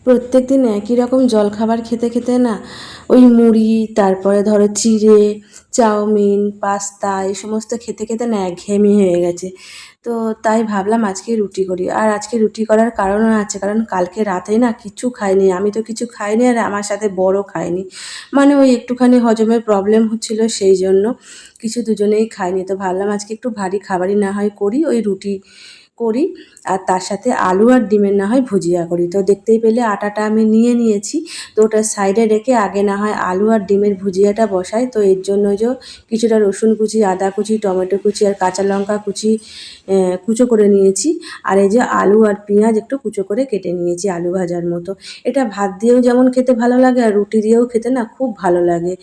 প্রত্যেকদিন একই রকম জলখাবার খেতে খেতে না ওই মুড়ি, তারপরে ধরো চিড়ে, চাউমিন, পাস্তা এই সমস্ত খেতে খেতে না একঘেয়েমি হয়ে গেছে। তো তাই ভাবলাম আজকে রুটি করি। আর আজকে রুটি করার কারণও আছে, কারণ কালকে রাতে না কিছু খাইনি, আমি তো কিছু খাইনি আর আমার সাথে বড়ও খায়নি। মানে ওই একটুখানি হজমের প্রবলেম হচ্ছিল, সেই জন্য কিছু দুজনেই খাইনি। তো ভাবলাম আজকে একটু ভারী খাবারই না হয় করি, ওই রুটি করি আর তার সাথে আলু আর ডিমের না হয় ভুজিয়া করি। তো দেখতেই পেলে আটাটা আমি নিয়ে নিয়েছি, তো ওটা সাইডে রেখে আগে না হয় আলু আর ডিমের ভুজিয়াটা বসাই। তো এর জন্য যে কিছুটা রসুন কুচি, আদা কুচি, টমেটো কুচি আর কাঁচা লঙ্কা কুচি কুচো করে নিয়েছি। আর এই যে আলু আর পেঁয়াজ একটু কুচো করে কেটে নিয়েছি আলু ভাজার মতো। এটা ভাত দিয়েও যেমন খেতে ভালো লাগে আর রুটি দিয়েও খেতে না খুব ভালো লাগে।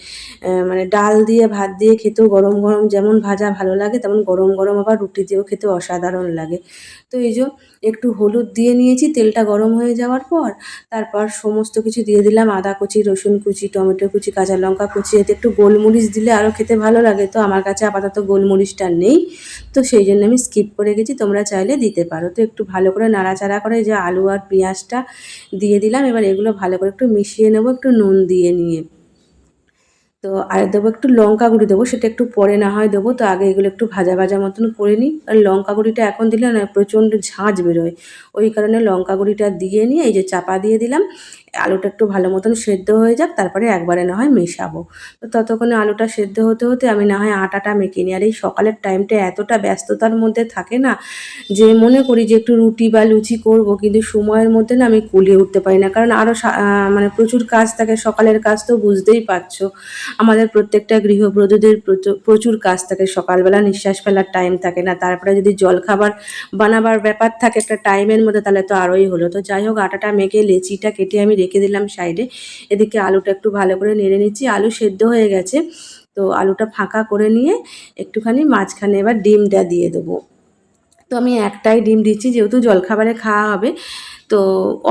মানে ডাল দিয়ে ভাত দিয়ে খেতেও গরম গরম যেমন ভাজা ভালো লাগে, তেমন গরম গরম আবার রুটি দিয়েও খেতে অসাধারণ লাগে। তো এই যে একটু হলুদ দিয়ে নিয়েছি, তেলটা গরম হয়ে যাওয়ার পর তারপর সমস্ত কিছু দিয়ে দিলাম, আদা কুচি, রসুন কুচি, টমেটো কুচি, কাঁচা লঙ্কা কুচি। এতে একটু গোলমরিচ দিলে আরও খেতে ভালো লাগে, তো আমার কাছে আপাতত গোলমরিচটা নেই, তো সেই জন্য আমি স্কিপ করে গেছি। তোমরা চাইলে দিতে পারো। তো একটু ভালো করে নাড়াচাড়া করে যে আলু আর পেঁয়াজটা দিয়ে দিলাম। এবার এগুলো ভালো করে একটু মিশিয়ে নেবো, একটু নুন দিয়ে নিয়ে। তো আর দেবো একটু লঙ্কা গুঁড়ি দেবো, সেটা একটু পরে না হয় দেবো। তো আগে এগুলো একটু ভাজা ভাজা মতন করে নিই, আর লঙ্কা গুঁড়িটা এখন দিলে না প্রচণ্ড ঝাঁঝ বেরোয়, ওই কারণে লঙ্কা গুঁড়িটা দিয়ে নিয়ে এই যে চাপা দিয়ে দিলাম। আলুটা একটু ভালো মতন সেদ্ধ হয়ে যাক, তারপরে একবারে না হয় মেশাবো। তো ততক্ষণে আলুটা সেদ্ধ হতে হতে আমি না হয় আটাটা মেখে নিই। আর এই সকালের টাইমটা এতটা ব্যস্ততার মধ্যে থাকে না, যে মনে করি যে একটু রুটি বা লুচি করব, কিন্তু সময়ের মধ্যে না আমি কুলিয়ে উঠতে পারি না, কারণ আরও মানে প্রচুর কাজ থাকে। সকালের কাজ তো বুঝতেই পারছো, আমাদের প্রত্যেকটা গৃহবধূদের প্রচুর কাজ থাকে। সকালবেলা নিঃশ্বাস ফেলার টাইম থাকে না, তারপরে যদি জলখাবার বানাবার ব্যাপার থাকে একটা টাইমের মধ্যে, তাহলে তো আরোই হলো। তো যাই হোক, আটাটা মেখে লেচিটা কেটে আমি রেখে দিলাম সাইডে। এদিকে আলুটা একটু ভালো করে নেড়ে নিচ্ছি, আলু সেদ্ধ হয়ে গেছে। তো আলুটা ফাঁকা করে নিয়ে একটুখানি মাঝখানে এবার ডিমটা দিয়ে দেবো। তো আমি একটাই ডিম দিচ্ছি, যেহেতু জলখাবারে খাওয়া হবে। তো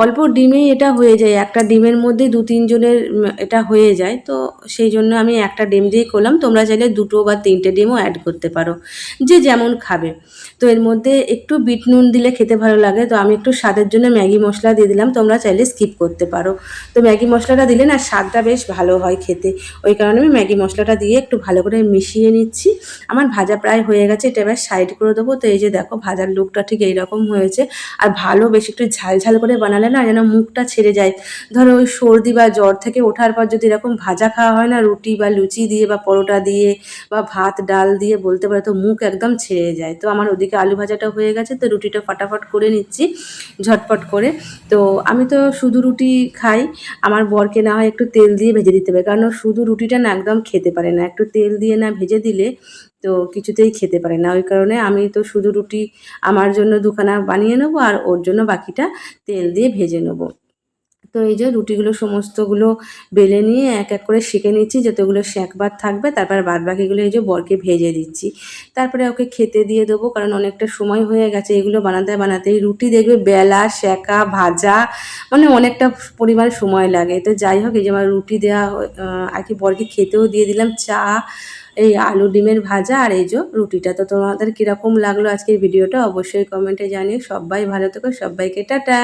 অল্প ডিমেই এটা হয়ে যায়, একটা ডিমের মধ্যেই 2-3 জনের এটা হয়ে যায়। তো সেই জন্য আমি একটা ডিম দিয়েই করলাম। তোমরা চাইলে 2 বা 3টে ডিমও অ্যাড করতে পারো, যে যেমন খাবে। তো এর মধ্যে একটু বিট নুন দিলে খেতে ভালো লাগে, তো আমি একটু স্বাদের জন্য ম্যাগি মশলা দিয়ে দিলাম। তোমরা চাইলে স্কিপ করতে পারো। তো ম্যাগি মশলাটা দিলে না স্বাদটা বেশ ভালো হয় খেতে, ওই কারণে আমি ম্যাগি মশলাটা দিয়ে একটু ভালো করে মিশিয়ে নিচ্ছি। আমার ভাজা প্রায় হয়ে গেছে, এটা এবার সাইড করে দেবো। তো এই যে দেখো ভাজার লুকটা ঠিক এইরকম হয়েছে। আর ভালো বেশি একটু ঝাল ঝাল করে বানালে না যেন মুখটা ছেড়ে যায়। ধরো ওই সর্দি বা জ্বর থেকে ওঠার পর যদি এরকম ভাজা খাওয়া হয় না, রুটি বা লুচি দিয়ে বা পরোটা দিয়ে বা ভাত ডাল দিয়ে বলতে পারো, তো মুখ একদম ছেড়ে যায়। তো আমার ওদিকে আলু ভাজাটা হয়ে গেছে, তো রুটিটা ফটাফট করে নিচ্ছি ঝটপট করে। তো আমি তো শুধু রুটি খাই, আমার বরকে না হয় একটু তেল দিয়ে ভেজে দিতে হবে, কারণ ও শুধু রুটিটা না একদম খেতে পারে না, একটু তেল দিয়ে না ভেজে দিলে তো কিছুতেই খেতে পারে না। ওই কারণে আমি তো শুধু রুটি আমার জন্য 2খানা বানিয়ে নেবো, আর ওর জন্য বাকিটা তেল দিয়ে ভেজে নেবো। তো এই যে রুটিগুলো সমস্তগুলো বেলে নিয়ে এক এক করে সেঁকে নিচ্ছি, যতগুলো সেঁকবার থাকবে। তারপর বাদবাকিগুলো এই যে বরকে ভেজে দিচ্ছি, তারপরে ওকে খেতে দিয়ে দেবো, কারণ অনেকটা সময় হয়ে গেছে এগুলো বানাতে বানাতেই। রুটি দেখবে বেলা, সেঁকা, ভাজা, মানে অনেকটা পরিমাণ সময় লাগে। তো যাই হোক, এই যে আমার রুটি দেওয়া আর কি বরকে খেতেও দিয়ে দিলাম, চা, এই আলু ডিমের ভাজা আর এই যে রুটিটা। তো তোমাদের কীরকম লাগলো আজকের ভিডিওটা অবশ্যই কমেন্টে জানিও। সবাই ভালো থেকো, সবাইকে টাটা।